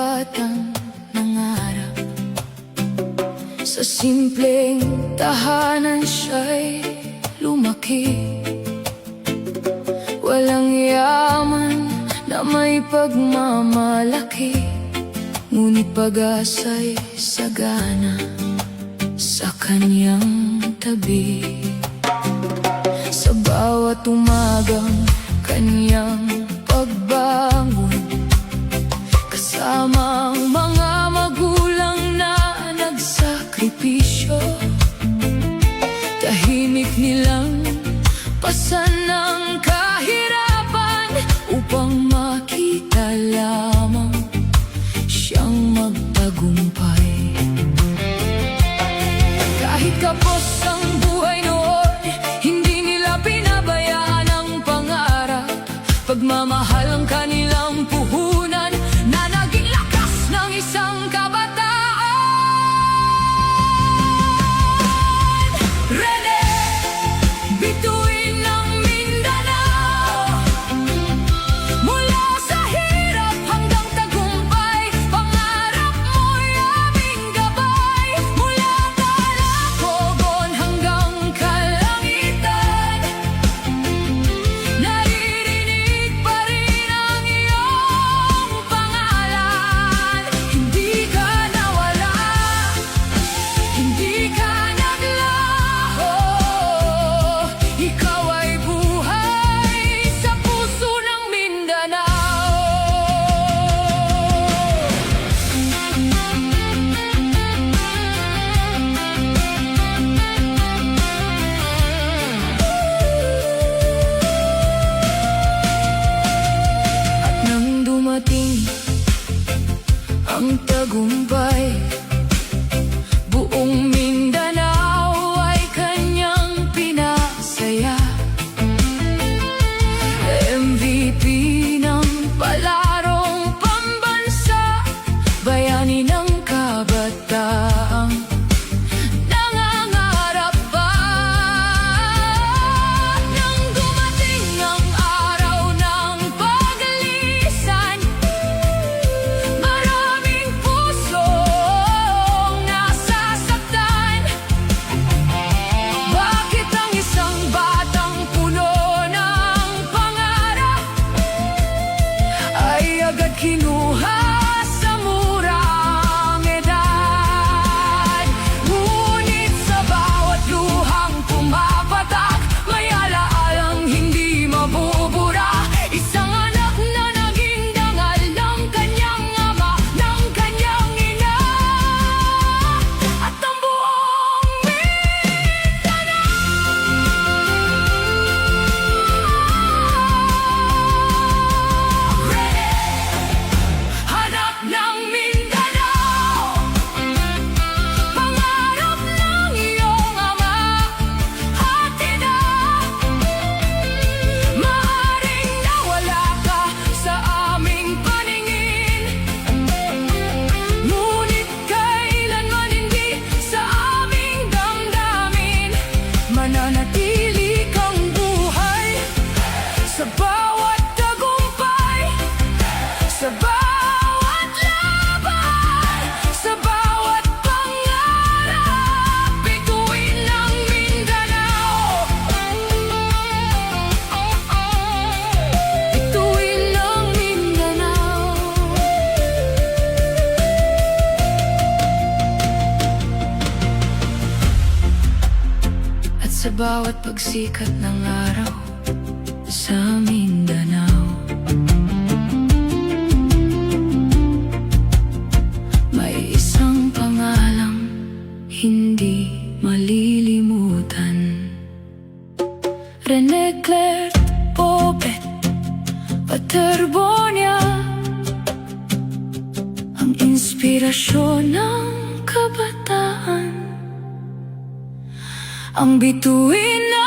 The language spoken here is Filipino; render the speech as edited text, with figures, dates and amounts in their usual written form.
batang nangarap sa simpleng tahanan siya'y lumaki. Walang yaman na may pagmamalaki, ngunit pag-asa'y sagana sa kanyang tabi. Sa bawat umagang kanyang pagbangon, kasama ang mga magulang na nagsakripisyo, tahimik nilang pasan ng kahirapan upang makita lamang siyang magtagumpay. Kahit kapos ang buhay noon, hindi nila pinabayaan ang pangarap. Pagmamahal ang kanilang puhunan na naging lakas ng isang kabataan. Rene, bituin ng Mindanao, mula sa hirap hanggang tagumpay, pangarap mo'y aming gabay. Mula Calacogon hanggang kalangitan, naririnig pa rin ang iyong pangalan. Hindi ka nawala, hindi ka naglaho, ikaw ay buhay sa puso ng Mindanao. At nang dumating ang tagumpay, buong Mindanao ay kanyang pinasaya. MVP ng palarong pambansa, bayani ng kabataang nangangarap pa. Nang dumating ang araw ng pagalisan, maraming pusong nasasaktan. Bakit ang isang batang puno ng pangarap ay agad kinuha sa murang edad? Ngunit sa bawat luhang pumapatak, may alaalang hindi mabubura. Isang anak na naging dangal ng kanyang ama, ng kanyang ina, at ang buong Mindanao. Hanap ng Mindanao, pangarap ng iyong ama, hatid na. Maaaring nawala ka sa aming paningin, ngunit kailanman hindi sa aming damdamin. Mananatili kang buhay sa bawat tagumpay, sa bawat laban, sa bawat pangarap. Bituin ng Mindanao, bituin ng Mindanao. At sa bawat pagsikat ng araw sa Mindanao, may isang pangalang hindi malilimutan. Rene Claire Pobet Paterbonia, ang inspirasyon ng kabataan, ang bituin na